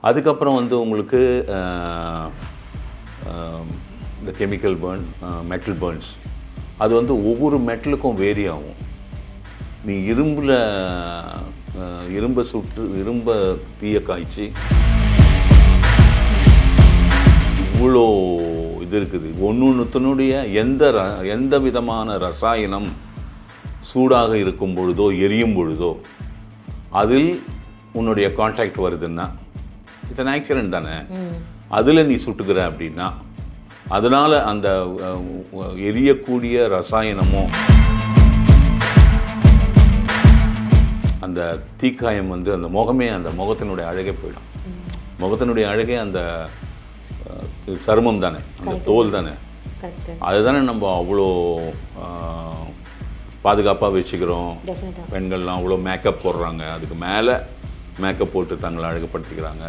அதுக்கப்புறம் வந்து உங்களுக்கு இந்த கெமிக்கல் பேர்ன், மெட்டல் பேர்ன்ஸ். அது வந்து ஒவ்வொரு மெட்டலுக்கும் வேரி ஆகும். நீ இரும்பை தீய காய்ச்சி இவ்வளோ இது இருக்குது. ஒன்றுத்தினுடைய எந்த விதமான ரசாயனம் சூடாக இருக்கும் பொழுதோ எரியும் பொழுதோ அதில் உன்னுடைய கான்டாக்ட் வருதுன்னா இட்ஸ் அன் ஆக்சிடென்ட் தானே. அதில் நீ சுட்டுக்கிற அப்படின்னா அதனால் அந்த எரியக்கூடிய ரசாயனமோ அந்த தீக்காயம் வந்து அந்த முகத்தினுடைய அழகே போயிடும். முகத்தினுடைய அழகே அந்த சருமம் தானே, அந்த தோல் தானே. அதுதானே நம்ம அவ்வளோ பாதுகாப்பாக வச்சுக்கிறோம். பெண்கள்லாம் அவ்வளோ மேக்கப் போடுறாங்க, அதுக்கு மேலே மேக்கப் போட்டு தங்களை அழகுப்படுத்திக்கிறாங்க.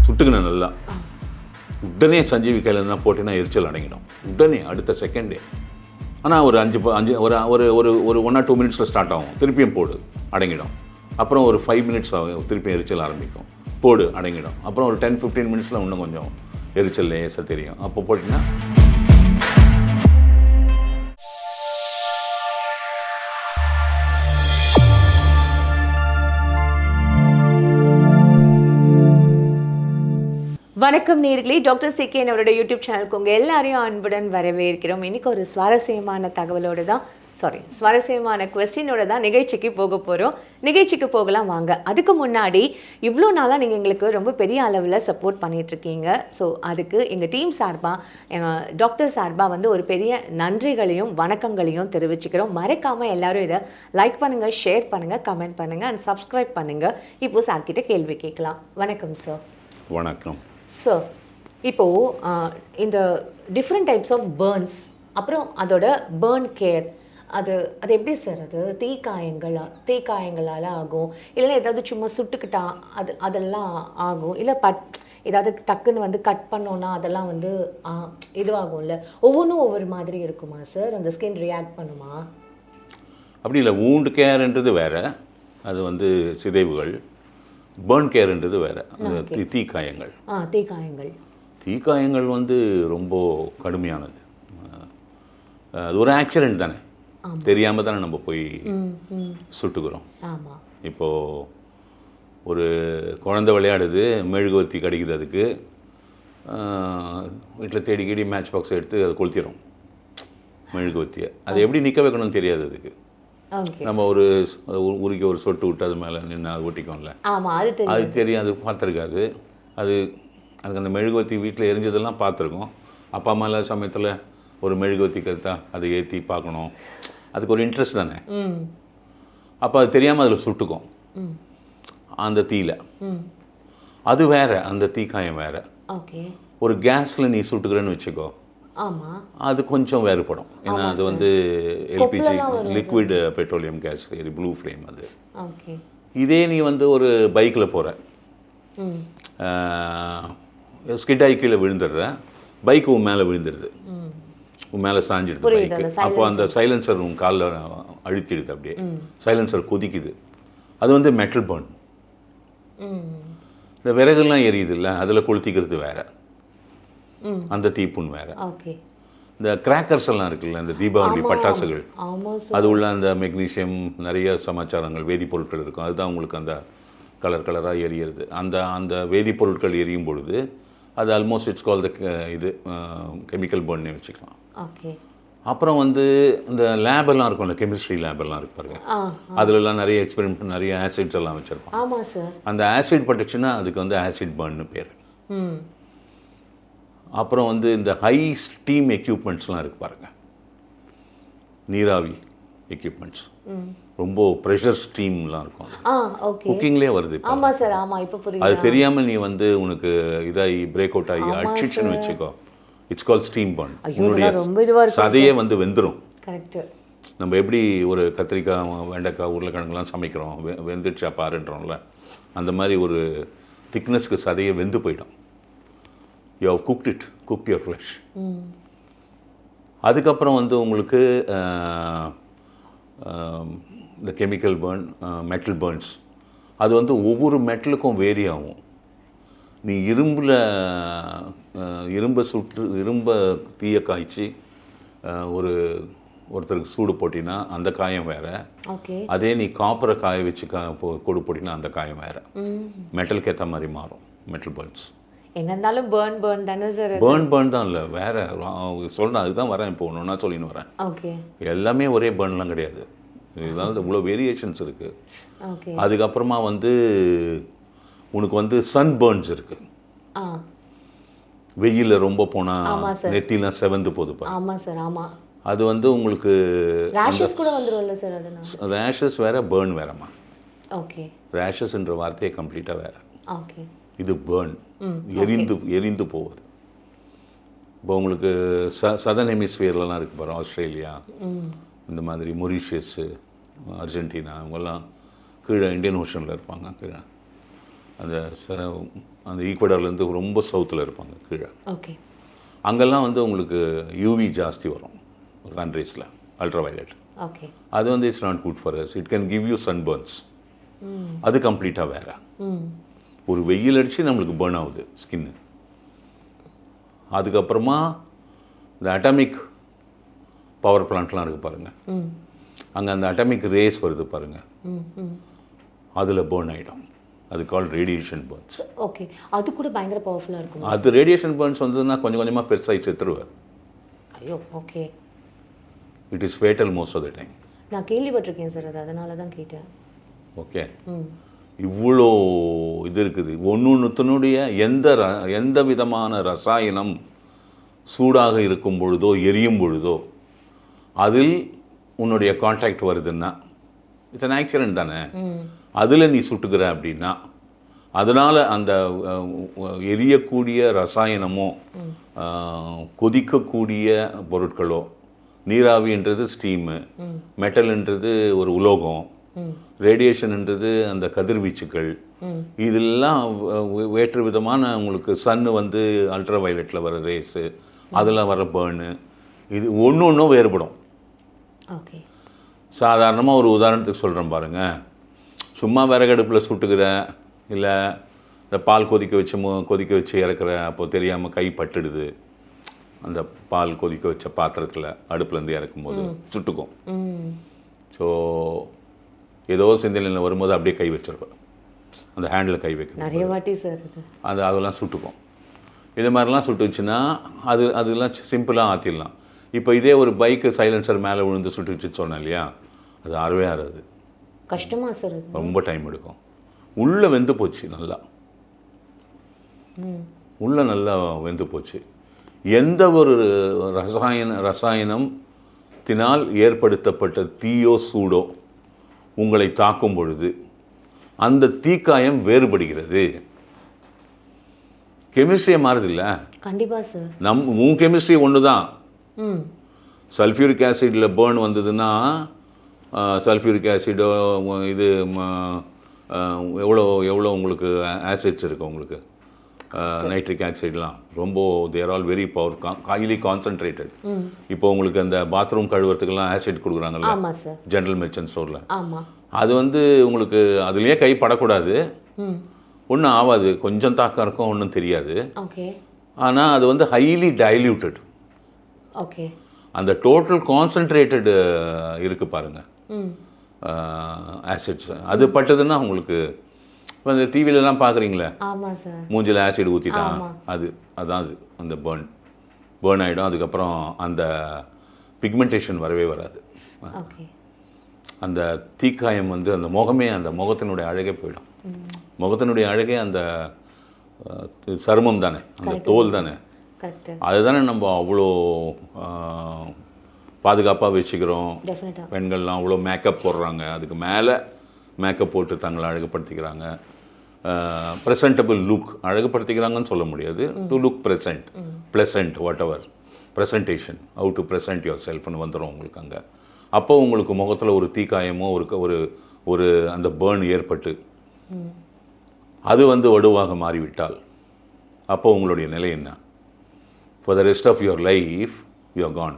சுட்டுக்கணும் நல்லா. உடனே சஞ்சீவி கையில் இருந்தால் போட்டினா எரிச்சல் அடங்கிடும் உடனே, அடுத்த செகண்டே. ஆனால் ஒரு 1 or 2 மினிட்ஸில் ஸ்டார்ட் ஆகும். திருப்பியும் போடு, அடங்கிடும். அப்புறம் ஒரு 5 மினிட்ஸ் ஆகும், திருப்பியும் எரிச்சல் ஆரம்பிக்கும். போடு, அடங்கிடும். அப்புறம் ஒரு 10-15 மினிட்ஸில் இன்னும் கொஞ்சம் எரிச்சல் லேசாக தெரியும். அப்போ போட்டிங்கன்னா வணக்கம் நேயர்களே, டாக்டர் சிகேன் அவரோட யூடியூப் சேனலுக்கு உங்கள் எல்லாரையும் அன்புடன் வரவேற்கிறோம். இன்றைக்கி ஒரு சுவாரஸ்யமான கொஸ்டினோட தான் நிகழ்ச்சிக்கு போக போகிறோம். நிகழ்ச்சிக்கு போகலாம் வாங்க. அதுக்கு முன்னாடி இவ்வளோ நாளாக நீங்கள் எங்களுக்கு ரொம்ப பெரிய அளவில் சப்போர்ட் பண்ணிகிட்ருக்கீங்க. ஸோ அதுக்கு எங்கள் டீம் சார்பாக, எங்கள் டாக்டர் சார்பாக வந்து ஒரு பெரிய நன்றிகளையும் வணக்கங்களையும் தெரிவிச்சுக்கிறோம். மறக்காமல் எல்லோரும் இதை லைக் பண்ணுங்கள், ஷேர் பண்ணுங்கள், கமெண்ட் பண்ணுங்கள் அண்ட் சப்ஸ்கிரைப் பண்ணுங்கள். இப்போது சார்கிட்ட கேள்வி கேட்கலாம். வணக்கம் சார். வணக்கம் சார். இப்போது இந்த டிஃப்ரெண்ட் டைப்ஸ் ஆஃப் பேர்ன்ஸ், அப்புறம் அதோட பேர்ன் கேர், அது எப்படி சார்? அது தீக்காயங்களால் ஆகும், இல்லைன்னா ஏதாவது சும்மா சுட்டுக்கிட்டா அதெல்லாம் ஆகும், இல்லை ஏதாவது டக்குன்னு வந்து கட் பண்ணோன்னா அதெல்லாம் வந்து இதுவாகும்ல, ஒவ்வொன்றும் ஒவ்வொரு மாதிரி இருக்குமா சார்? அந்த ஸ்கின் ரியாக்ட் பண்ணுமா? அப்படி இல்லை. வூண்ட் கேர்ன்றது வேறு, அது வந்து சிதைவுகள். பேர்ன் கேர்ன்றது வேறு, தீக்காயங்கள். தீக்காயங்கள் வந்து ரொம்ப கடுமையானது. அது ஒரு ஆக்சிடென்ட் தானே, தெரியாமல் தானே நம்ம போய் சுட்டுக்கிறோம். இப்போது ஒரு குழந்தை விளையாடுது, மெழுகுவர்த்தி கிடைக்குது, அதுக்கு வீட்டில் தேடி மேட்ச் பாக்ஸ் எடுத்து அதை கொளுத்திடும் மெழுகுவர்த்தியை. அதை எப்படி நிற்க வைக்கணும்னு தெரியாது அதுக்கு. நம்ம உருக்கி ஒரு சொட்டு விட்டு அது மேலே நின்று அது ஒட்டிக்கோம்ல, அது தெரியும். அது பார்த்துருக்காது. அதுக்கு அந்த மெழுகுவர்த்தி வீட்டில் எரிஞ்சதெல்லாம் பார்த்துருக்கோம். அப்பா அம்மா இல்லாத சமயத்தில் ஒரு மெழுகுவர்த்தி கருத்தா அதை ஏற்றி பார்க்கணும். அதுக்கு ஒரு இன்ட்ரெஸ்ட் தானே. அப்போ அது தெரியாமல் அதில் சுட்டுக்கும் அந்த தீயில. அது வேற, அந்த தீக்காயம் வேற. ஒரு கேஸில் நீ சுட்டுக்கிறேன்னு வச்சுக்கோ, அது கொஞ்சம் வேறுபடும். ஏன்னா அது வந்து LPG, liquid petroleum gas, blue flame. அது இதே நீ வந்து ஒரு பைக்கில் போகிற, ஸ்கிட்டாகி கீழே விழுந்துடுற, பைக்கு உன் மேலே விழுந்துடுது, உன் மேலே சாஞ்சிடுது பைக்கு. அப்போ அந்த சைலன்சர் உன் காலில் அழுத்திடுது, அப்படியே சைலன்சர் கொதிக்குது. அது வந்து மெட்டல் பேர்ன். இந்த விறகுலாம் எரியுது இல்லை, அதில் கொளுத்திக்கிறது வேற, அந்த தீப்புண் வேற. இந்த கிராக்கர்ஸ் எல்லாம் இருக்குல்ல, இந்த தீபாவளி பட்டாசுகள், அது உள்ள அந்த மெக்னீஷியம் நிறைய சமாச்சாரங்கள், வேதிப்பொருட்கள் இருக்கும். அதுதான் உங்களுக்கு அந்த கலராக எரியுறது. அந்த வேதிப்பொருட்கள் எரியும் பொழுது அது almost it's call the chemical பேர்ன்னு வச்சுக்கலாம். அப்புறம் வந்து இந்த லேபெல்லாம் இருக்கும்ல, கெமிஸ்ட்ரி லேபெல்லாம் இருக்கு பாருங்க, அதுலலாம் நிறைய எக்ஸ்பெரிமெண்ட், நிறைய ஆசிட்ஸ் எல்லாம் வச்சுருப்பாங்க. அந்த ஆசிட் பட்டுச்சுன்னா அதுக்கு வந்து ஆசிட் பேர்ன்னு பேர். அப்புறம் வந்து இந்த ஹை ஸ்டீம் எக்யூப்மெண்ட்ஸ்லாம் இருக்குது பாருங்கள், நீராவி எக்யூப்மெண்ட்ஸ், ரொம்ப ப்ரெஷர் ஸ்டீம்லாம் இருக்கும். குக்கிங்லேயே வருது. அது தெரியாமல் நீ வந்து உனக்கு இதாகி பிரேக் அவுட் ஆகி அடிச்சிச்சுன்னு வச்சுக்கோ, இட்ஸ் கால் ஸ்டீம் பர்ன். உன்னுடைய சதையே வந்து வெந்துடும். நம்ம எப்படி ஒரு கத்திரிக்காய், வெண்டைக்காய், உருளைக்கிழங்குலாம் சமைக்கிறோம், வெந்துடுச்சா பாருன்றோம்ல, அந்த மாதிரி ஒரு திக்னஸ்க்கு சதையை வெந்து போயிடும். You have cooked your flesh. அதுக்கப்புறம் வந்து உங்களுக்கு இந்த கெமிக்கல் பேர்ன், மெட்டல் பேர்ன்ஸ், அது வந்து ஒவ்வொரு மெட்டலுக்கும் வேரி ஆகும். நீ இரும்பை தீய காய்ச்சி ஒருத்தருக்கு சூடு போட்டினா அந்த காயம் வேறு. அதே நீ காப்பரை காய வச்சு கொடு போட்டினா அந்த காயம் வேறு. மெட்டலுக்கு ஏற்ற மாதிரி மாறும் மெட்டல் பர்ன்ஸ். என்ன இருந்தாலும் பேர்ன் தானே சார்? பேர்ன் தான் இல்லை, வேறு சொல்கிறேன். அதுதான் வரேன், இப்போ ஒன்று ஒன்றா சொல்லின்னு வரேன். ஓகே. எல்லாமே ஒரே பேர்ன்லாம் கிடையாது. இதுதான் இவ்வளோ வேரியேஷன்ஸ் இருக்குது. அதுக்கப்புறமா வந்து உனக்கு வந்து சன் பேர்ன்ஸ் இருக்குது. வெயிலில் ரொம்ப போனால் நெத்திலாம் செவந்து போகுது பாரு. ஆமாம் சார், ஆமாம். அது வந்து உங்களுக்கு ரேஷஸ் கூட வந்துரும்ல சார்? அதனால ரேஷஸ் வேறு, பேர்ன் வேறம்மா. ஓகே. ரேஷஸ்ன்ற வார்த்தையே கம்ப்ளீட்டாக வேறு. ஓகே. இது பேர்ன், எரிந்து போகுது. இப்போ உங்களுக்கு சதர்ன் ஹெமிஸ்பியர்லாம் இருக்குது பாரு, ஆஸ்திரேலியா இந்த மாதிரி, மொரிஷியஸு, அர்ஜென்டினா, இவங்கெல்லாம் கீழே இந்தியன் ஓஷனில் இருப்பாங்க. கீழே அந்த ஈக்குவடர்லேருந்து ரொம்ப சவுத்தில் இருப்பாங்க கீழே. ஓகே. அங்கெல்லாம் வந்து உங்களுக்கு யூவி ஜாஸ்தி வரும் சன்ரைஸில், அல்ட்ரா வயலட். ஓகே. அது வந்து it's not good for us. It can give you Sun Burns. அது கம்ப்ளீட்டாக வேறு. ஒரு வெயில் அடித்து நம்மளுக்கு பேர்ன் ஆகுது ஸ்கின்னு. அதுக்கப்புறமா இந்த அட்டாமிக் பவர் பிளான்ட்லாம் இருக்குது பாருங்கள், அங்கே அந்த அட்டாமிக் ரேஸ் வருது பாருங்கள், அதில் பேர்ன் ஆகிடும். அது கால் ரேடியேஷன் பர்ன்ஸ். ஓகே. அது கூட பயங்கர பவர்ஃபுல்லாக இருக்கும். அது ரேடியேஷன் பர்ன்ஸ் வந்ததுன்னா கொஞ்சம் கொஞ்சமாக பெருசாகி செத்துருவேன். ஐயோ. Okay. It is fatal most of the time. நான் கேள்விப்பட்டிருக்கேன் சார், அது அதனால தான் கேட்டேன். ஓகே. இவ்வளோ இது இருக்குது. ஒன்றுத்தினுடைய எந்த விதமான ரசாயனம் சூடாக இருக்கும் பொழுதோ எரியும் பொழுதோ அதில் உன்னுடைய கான்டாக்ட் வருதுன்னா இட்ஸ் அன் ஆக்சிடென்ட் தானே. அதில் நீ சுட்டுக்கிற அப்படின்னா அதனால் அந்த எரியக்கூடிய ரசாயனமோ கொதிக்கக்கூடிய பொருட்களோ, நீராவின்றது ஸ்டீமு, மெட்டல்ன்றது ஒரு உலோகம், ரேடியேஷன்ன்றது அந்த கதிர்வீச்சுக்கள், இதெல்லாம் வேற்று விதமான உங்களுக்கு சன்னு வந்து அல்ட்ரா வயலட்டில் வர ரேஸு, அதில் வர பேர்னு, இது ஒன்று ஒன்றும் வேறுபடும். ஓகே. சாதாரணமாக ஒரு உதாரணத்துக்கு சொல்கிறேன் பாருங்கள். சும்மா விறகடுப்பில் சுட்டுக்கிற, இல்லை இந்த பால் கொதிக்க வச்சு இறக்குற, அப்போது தெரியாமல் கை பட்டுடுது. அந்த பால் கொதிக்க வச்ச பாத்திரத்தில் அடுப்புலேருந்து இறக்கும்போது சுட்டுக்கும். ஸோ ஏதோ சிந்தனையில் வரும்போது அப்படியே கை வச்சிருப்பேன், அந்த ஹேண்டில் கை வைக்கணும் நிறைய வாட்டி சார். அதெல்லாம் சுட்டுக்கும். இது மாதிரிலாம் சுட்டுச்சுன்னா அதெல்லாம் சிம்பிளாக ஆற்றிடலாம். இப்போ இதே ஒரு பைக்கு சைலன்சர் மேலே விழுந்து சுட்டுச்சுன்னு சொன்னேன் இல்லையா, அது ஆறவே ஆறாது. கஷ்டமா சார்? ரொம்ப டைம் எடுக்கும். உள்ளே வெந்து போச்சு, நல்லா உள்ளே நல்லா வெந்து போச்சு. எந்த ஒரு ரசாயனத்தினால் ஏற்படுத்தப்பட்ட தீயோ சூடோ உங்களை தாக்கும் பொழுது அந்த தீக்காயம் வேறுபடுகிறது. கெமிஸ்ட்ரியை மாறுது இல்லை? கண்டிப்பாக சார். உன் கெமிஸ்ட்ரி ஒன்று தான். சல்ஃபியூரிக் ஆசிடில் பேர்ன் வந்ததுன்னா சல்ஃபியூரிக் ஆசிடோ இது எவ்வளோ உங்களுக்கு ஆசிட்ஸ் இருக்குது உங்களுக்கு, நைட்ரிக் ஆக்சைடெலாம் ரொம்ப there all very power, highly concentrated. இப்போ உங்களுக்கு அந்த பாத்ரூம் கழுவுறதுக்கெல்லாம் ஆசிட் கொடுக்குறாங்கல்ல ஜென்ரல் மெர்ச்சன்ட் ஸ்டோரில், அது வந்து உங்களுக்கு அதுலேயே கை படக்கூடாது, ஒன்றும் ஆகாது, கொஞ்சம் தாக்கம் இருக்கும், ஒன்றும் தெரியாது. ஆனால் அது வந்து ஹைலி டைல்யூட்டட். ஓகே. அந்த டோட்டல் கான்சன்ட்ரேட்டட் இருக்குது பாருங்கள் ஆசிட்ஸ், அது பட்டதுன்னா உங்களுக்கு இப்போ இந்த டிவிலலாம் பார்க்குறீங்களே, மூஞ்சில் ஆசிட் ஊற்றிட்டான், அதான் அது அந்த பேர்ன் ஆகிடும். அதுக்கப்புறம் அந்த பிக்மெண்டேஷன் வரவே வராது. அந்த தீக்காயம் வந்து அந்த முகமே, அந்த முகத்தினுடைய அழகே போயிடும். முகத்தினுடைய அழகே அந்த சருமம் தானே, அந்த தோல் தானே, அதுதானே நம்ம அவ்வளோ பாதுகாப்பாக வச்சுக்கிறோம். பெண்கள்லாம் அவ்வளோ மேக்கப் போடுறாங்க, அதுக்கு மேலே மேக்கப் போட்டு தங்களை அழகுப்படுத்திக்கிறாங்க. ப்ரெசன்டபிள் லுக், அழகுப்படுத்திக்கிறாங்கன்னு சொல்ல முடியாது, to look pleasant whatever presentation, how to present your செல்ஃப்னு வந்துடும் உங்களுக்கு அங்கே. அப்போ உங்களுக்கு முகத்தில் ஒரு தீக்காயமோ ஒரு அந்த பேர்ன் ஏற்பட்டு அது வந்து வடுவாக மாறிவிட்டால் அப்போ உங்களுடைய நிலை என்ன? For the rest of your life you are gone.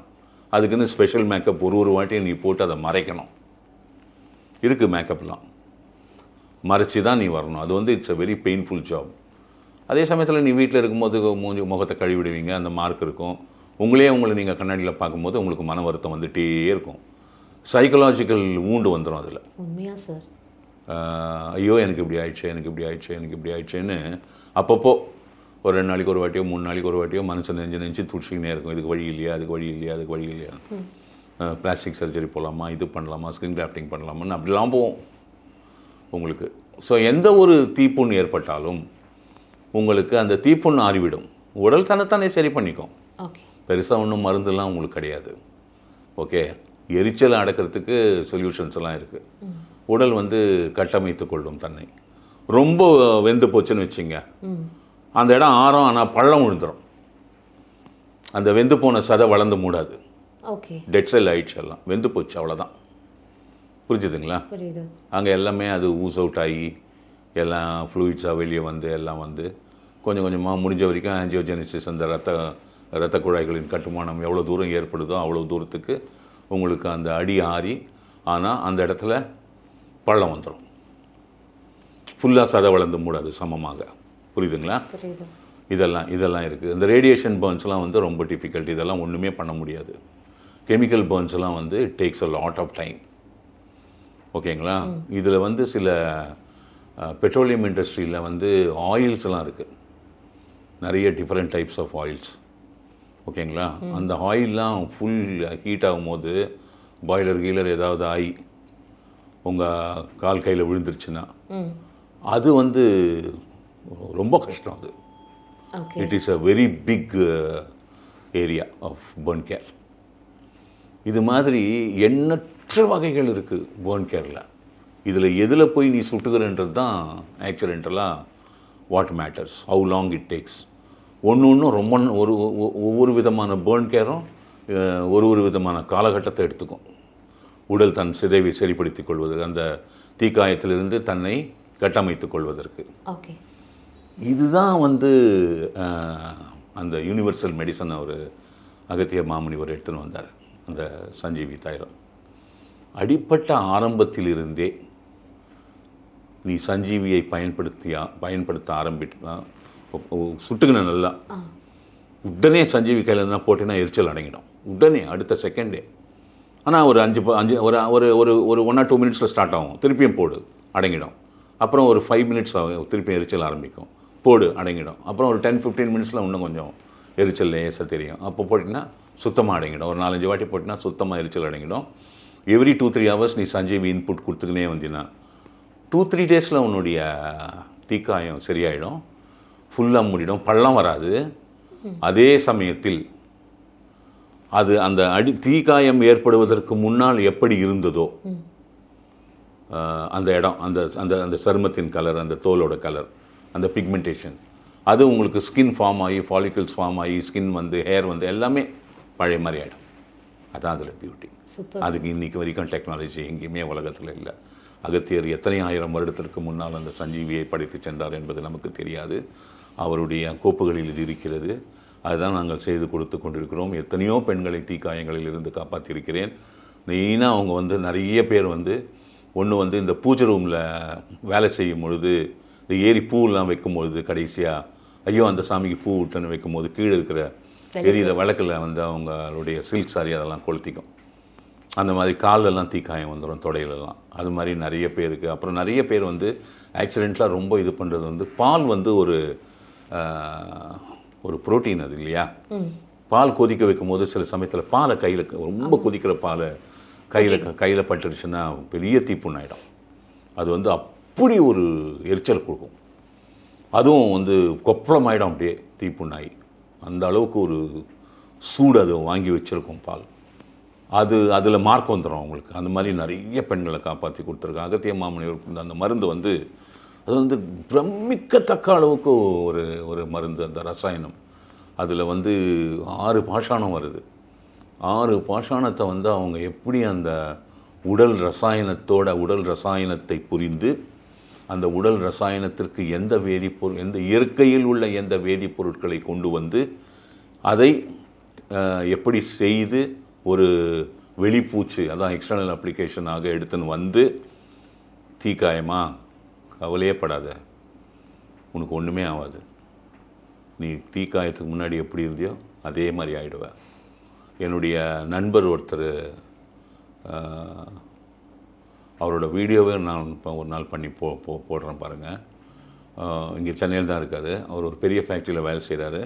அதுக்குன்னு ஸ்பெஷல் மேக்கப் ஒரு வாட்டியும் நீ போட்டு அதை மறைக்கணும். இருக்குது மேக்கப்லாம். மறைச்சி தான் நீ வரணும். அது வந்து it's a very painful job. அதே சமயத்தில் நீ வீட்டில் இருக்கும்போது முகத்தை கழுவிடுவீங்க, அந்த மார்க் இருக்கும். உங்களை நீங்கள் கண்ணாடியில் பார்க்கும்போது உங்களுக்கு மன வருத்தம் வந்துகிட்டே இருக்கும். சைக்கலாஜிக்கல் வூண்டு வந்துடும் அதில். உண்மையா சார்? ஐயோ எனக்கு இப்படி ஆயிடுச்சு, எனக்கு இப்படி ஆயிடுச்சு, எனக்கு இப்படி ஆயிடுச்சுன்னு அப்பப்போ ஒரு 2 நாளைக்கு ஒரு வாட்டியோ 3 நாளைக்கு ஒரு வாட்டியோ மனசை நெஞ்சு துடிச்சிக்கினே இருக்கும். இதுக்கு வழி இல்லையா, அதுக்கு வழி இல்லையா, அதுக்கு வழி இல்லையா, பிளாஸ்டிக் சர்ஜரி போகலாமா, இது பண்ணலாமா, ஸ்கின் கிராஃப்டிங் பண்ணலாமான்னு அப்படிலாம் போவோம் உங்களுக்கு. ஸோ எந்த ஒரு தீப்புண் ஏற்பட்டாலும் உங்களுக்கு அந்த தீப்புண் ஆறிவிடும். உடல் தன்னைத்தானே சரி பண்ணிக்கும். பெருசாக ஒன்றும் மருந்துலாம் உங்களுக்கு கிடையாது. ஓகே, எரிச்சலை அடக்கிறதுக்கு சொல்யூஷன்ஸ் எல்லாம் இருக்குது. உடல் வந்து கட்டமைத்து கொள்ளும் தன்னை. ரொம்ப வெந்து போச்சுன்னு வச்சுங்க, அந்த இடம் ஆறும், ஆனால் பள்ளம் விழுந்துடும். அந்த வெந்து போன சதை வளர்ந்து மூடாது. டெட் செல் ஆயிடுச்சு, எல்லாம் வெந்து போச்சு, அவ்வளோதான். புரிஞ்சுதுங்களா? அங்கே எல்லாமே அது ஊஸ் அவுட் ஆகி எல்லாம் ஃப்ளூயிட்ஸாக வெளியே வந்து எல்லாம் வந்து கொஞ்சம் கொஞ்சமாக முடிஞ்ச வரைக்கும் ஆஞ்சியோஜெனிசிஸ், அந்த இரத்த குழாய்களின் கட்டுமானம் எவ்வளோ தூரம் ஏற்படுதோ அவ்வளோ தூரத்துக்கு உங்களுக்கு அந்த அடி ஆறி, ஆனால் அந்த இடத்துல பள்ளம் வந்துடும். ஃபுல்லாக சதை வளர்ந்து மூடாது சமமாக. புரியுதுங்களா? இதெல்லாம் இருக்குது. இந்த ரேடியேஷன் பர்ன்ஸ்லாம் வந்து ரொம்ப டிஃபிகல்ட். இதெல்லாம் ஒன்றுமே பண்ண முடியாது. கெமிக்கல் பர்ன்ஸ்லாம் வந்து it takes a lot of time. ஓகேங்களா? இதில் வந்து சில பெட்ரோலியம் இண்டஸ்ட்ரியில் வந்து ஆயில்ஸ்லாம் இருக்குது, நிறைய டிஃப்ரெண்ட் டைப்ஸ் ஆஃப் ஆயில்ஸ். ஓகேங்களா? அந்த ஆயிலெலாம் ஃபுல் ஹீட் ஆகும்போது பாய்லர் கீலர் ஏதாவது ஆகி உங்கள் கால் கையில் விழுந்துருச்சுன்னா அது வந்து ரொம்ப கஷ்டம். அது it is a very big area of burn care. இது மாதிரி எண்ணற்ற வகைகள் இருக்குது பர்ன் கேரில். இதில் எதில் போய் நீ சுட்டுக்கிறன்றது தான் ஆக்சிடென்டலாக what matters, how long it takes. ஒன்றும் ரொம்ப ஒவ்வொரு விதமான பர்ன் கேரும் ஒரு விதமான காலகட்டத்தை எடுத்துக்கும். உடல் தன் சிதைவை சரிப்படுத்திக் கொள்வது, அந்த தீக்காயத்திலிருந்து தன்னை கட்டமைத்துக் கொள்வதற்கு. இதுதான் வந்து அந்த யூனிவர்சல் மெடிசன் அவர் அகத்திய மாமுனிவர் எடுத்துன்னு வந்தார், அந்த சஞ்சீவி தைலம். அடிப்பட்ட ஆரம்பத்திலிருந்தே நீ சஞ்சீவியை பயன்படுத்த ஆரம்பிட்டா சுட்டுக்கின நல்லா உடனே சஞ்சீவி கையில் இருந்தால் போட்டினா எரிச்சல் அடங்கிடும் உடனே, அடுத்த செகண்டே. ஆனால் ஒரு 5 ஒரு 1 or 2 மினிட்ஸில் ஸ்டார்ட் ஆகும், திருப்பியும் போடு அடங்கிடும். அப்புறம் ஒரு 5 மினிட்ஸ் ஆகும், திருப்பியும் எரிச்சல் ஆரம்பிக்கும், போடு அடங்கிடும். அப்புறம் ஒரு 10-15 மினிட்ஸில் இன்னும் கொஞ்சம் எரிச்சல் லேசாக தெரியும். அப்போ போட்டிங்கன்னா சுத்தமாக அடங்கிடும். ஒரு 4-5 வாட்டி போட்டினா சுத்தமாக எரிச்சல் அடங்கிடும். எவ்ரி 2-3 ஹவர்ஸ் நீ சஞ்சீவி இன்புட் கொடுத்துக்கினே வந்தீங்கன்னா 2-3 டேஸில் உன்னுடைய தீக்காயம் சரியாயிடும், ஃபுல்லாக மூடிடும், பள்ளம் வராது. அதே சமயத்தில் அது அந்த தீக்காயம் ஏற்படுவதற்கு முன்னால் எப்படி இருந்ததோ அந்த இடம், அந்த அந்த அந்த சருமத்தின் கலர், அந்த தோலோட கலர், அந்த பிக்மெண்டேஷன், அது உங்களுக்கு ஸ்கின் ஃபார்ம் ஆகி, ஃபாலிகல்ஸ் ஃபார்ம் ஆகி, ஸ்கின் வந்து ஹேர் வந்து எல்லாமே பழைய மாதிரி ஆகிடும். அதான் அதில் பியூட்டி. அதுக்கு இன்றைக்கி வரைக்கும் டெக்னாலஜி எங்கேயுமே உலகத்தில் இல்லை. அகத்தியர் எத்தனை ஆயிரம் வருடத்திற்கு முன்னால் அந்த சஞ்சீவியை படைத்து சென்றார் என்பது நமக்கு தெரியாது. அவருடைய கோப்புகளில் இது இருக்கிறது. அதுதான் நாங்கள் செய்து கொடுத்து கொண்டிருக்கிறோம். எத்தனையோ பெண்களை தீக்காயங்களில் இருந்து காப்பாற்றியிருக்கிறேன். மெயினாக அவங்க வந்து நிறைய பேர் வந்து ஒன்று வந்து இந்த பூஜை ரூமில் வேலை செய்யும் பொழுது இந்த ஏரி பூவெல்லாம் வைக்கும் பொழுது கடைசியாக ஐயோ அந்த சாமிக்கு பூ விட்டுன்னு வைக்கும் போது கீழே இருக்கிற எரியிற விளக்கில் வந்து அவங்களுடைய சில்க் சாரி அதெல்லாம் கொளுத்திக்கும். அந்த மாதிரி காலெல்லாம் தீக்காயம் வந்துடும், தொடையிலெல்லாம். அது மாதிரி நிறைய பேருக்கு. அப்புறம் நிறைய பேர் வந்து ஆக்சிடெண்ட்லாம் ரொம்ப இது பண்ணுறது வந்து பால் வந்து ஒரு புரோட்டீன் அது இல்லையா. பால் கொதிக்க வைக்கும் போது சில சமயத்தில் பாலை கையில் ரொம்ப கொதிக்கிற பாலை கையில் பட்டுருச்சுன்னா பெரிய தீப்புண்ணாயிடும். அது வந்து அப்படி ஒரு எரிச்சல் கொடுக்கும். அதுவும் வந்து கொப்பளமாயிடும் அப்படியே தீப்புண்ணாய். அந்த அளவுக்கு ஒரு சூடு அது வாங்கி வச்சுருக்கும் பால். அதில் மார்க் வந்துடும் அவங்களுக்கு. அந்த மாதிரி நிறைய பெண்களை காப்பாற்றி கொடுத்துருக்காங்க. அகத்திய மாமுனிவர் அந்த மருந்து வந்து அது வந்து பிரமிக்கத்தக்க அளவுக்கு ஒரு மருந்து. அந்த ரசாயனம் அதில் வந்து 6 பாஷாணம் வருது. 6 பாஷாணத்தை வந்து அவங்க எப்படி அந்த உடல் ரசாயனத்தை புரிந்து அந்த உடல் ரசாயனத்திற்கு எந்த இயற்கையில் உள்ள எந்த வேதிப்பொருட்களை கொண்டு வந்து அதை எப்படி செய்து ஒரு வெளிப்பூச்சு, அதான் எக்ஸ்டர்னல் அப்ளிகேஷனாக எடுத்துன்னு வந்து தீக்காயமா கவலையே படாத, உனக்கு ஒன்றுமே ஆகாது. நீ தீக்காயத்துக்கு முன்னாடி எப்படி இருந்தியோ அதே மாதிரி ஆகிடுவேன். என்னுடைய நண்பர் ஒருத்தர், அவரோட வீடியோவே நான் இப்போ ஒரு நாள் பண்ணி போடுறேன் பாருங்கள். இங்கே சென்னையில் தான் இருக்கார். அவர் ஒரு பெரிய ஃபேக்ட்ரியில் வேலை செய்கிறாரு.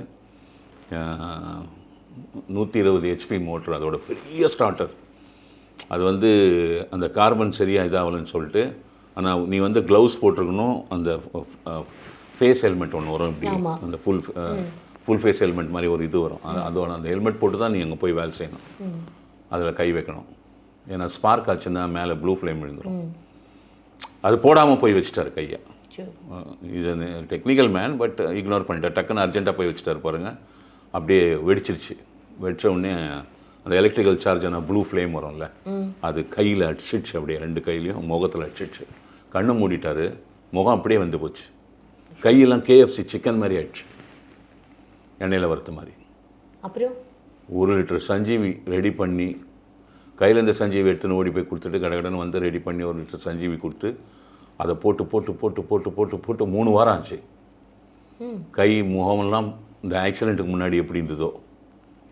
120 HP மோட்ரு, அதோட பெரிய ஸ்டார்டர். அது வந்து அந்த கார்பன் சரியாக இதாகலன்னு சொல்லிட்டு, ஆனால் நீ வந்து க்ளவுஸ் போட்டிருக்கணும். அந்த ஃபேஸ் ஹெல்மெட் ஒன்று வரும், இப்படி அந்த ஃபுல் ஃபேஸ் ஹெல்மெட் மாதிரி ஒரு இது வரும். அதோட அந்த ஹெல்மெட் போட்டு தான் நீ அங்கே போய் வேலை செய்யணும். அதில் கை வைக்கணும். ஏன்னா ஸ்பார்க் ஆச்சுன்னா மேலே ப்ளூ ஃப்ளேம் விழுந்துடும். அது போடாமல் போய் வச்சுட்டாரு கையை. Is a technical man, but ignore பண்ணிட்டார். டக்குன்னு அர்ஜென்ட்டாக போய் வச்சுட்டாரு பாருங்கள். அப்படியே வெடிச்சிருச்சு. வெடித்த உடனே அந்த எலக்ட்ரிக்கல் சார்ஜ் ஆனால் ப்ளூ ஃப்ளேம் வரும்ல, அது கையில் அடிச்சிடுச்சு. அப்படியே 2 கையிலையும் முகத்தில் அடிச்சிடுச்சு. கண்ணை மூடிட்டார். முகம் அப்படியே வந்து போச்சு. கையெல்லாம் KFC சிக்கன் மாதிரி ஆயிடுச்சு, எண்ணெயில் வறுத்த மாதிரி. அப்புறம் 1 லிட்டர் சஞ்சீவி ரெடி பண்ணி, கையில் இந்த சஞ்சீவி எடுத்துன்னு ஓடி போய் கொடுத்துட்டு கடகடன்னு வந்து ரெடி பண்ணி 1 லிட்டர் சஞ்சீவி கொடுத்து அதை போட்டு போட்டு போட்டு போட்டு போட்டு போட்டு 3 வாரம் ஆச்சு. கை முகமெல்லாம் இந்த ஆக்சிடெண்ட்டுக்கு முன்னாடி எப்படி இருந்ததோ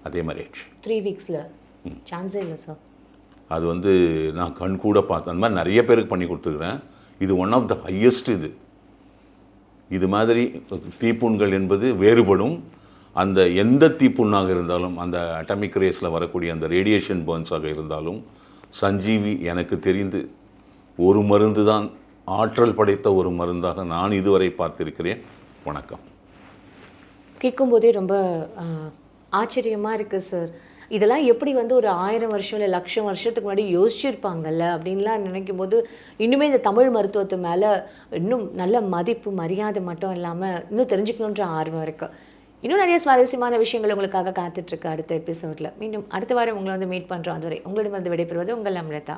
அதே மாதிரி ஆயிடுச்சு. 3 வீக்ஸில் சான்ஸே இல்லை சார். அது வந்து நான் கண் கூட பார்த்தேன். அந்த மாதிரி நிறைய பேருக்கு பண்ணி கொடுத்துருக்குறேன். இது ஒன் ஆஃப் த ஹையஸ்ட். இது மாதிரி தீப்புண்கள் என்பது வேறுபடும். அந்த எந்த தீப்புண்ணாக இருந்தாலும், அந்த அட்டாமிக் ரேஸில் வரக்கூடிய அந்த ரேடியேஷன் பர்ன்ஸாக இருந்தாலும், சஞ்சீவி எனக்கு தெரிந்து ஒரு மருந்து தான், ஆற்றல் படைத்த ஒரு மருந்தாக நான் இதுவரை பார்த்திருக்கிறேன். வணக்கம். கேட்கும்போதே ரொம்ப ஆச்சரியமாக இருக்குது சார். இதெல்லாம் எப்படி வந்து ஒரு 1000 வருஷம் இல்லை 1,00,000 வருஷத்துக்கு முன்னாடி யோசிச்சிருப்பாங்கல்ல அப்படின்லாம் நினைக்கும் போது, இன்னுமே இந்த தமிழ் மருத்துவத்து மேலே இன்னும் நல்ல மதிப்பு மரியாதை மட்டும் இல்லாமல் இன்னும் தெரிஞ்சுக்கணுன்ற ஆர்வம் இருக்குது. இன்னும் நிறைய சுவாரஸ்யமான விஷயங்கள் உங்களுக்காக காத்துட்ருக்கு அடுத்த எபிசோடில். மீண்டும் அடுத்த வாரம் உங்களை வந்து மீட் பண்ணுறோம். அதுவரை உங்களிடமிருந்து விடைபெறுவது உங்கள் அம்ரிதா.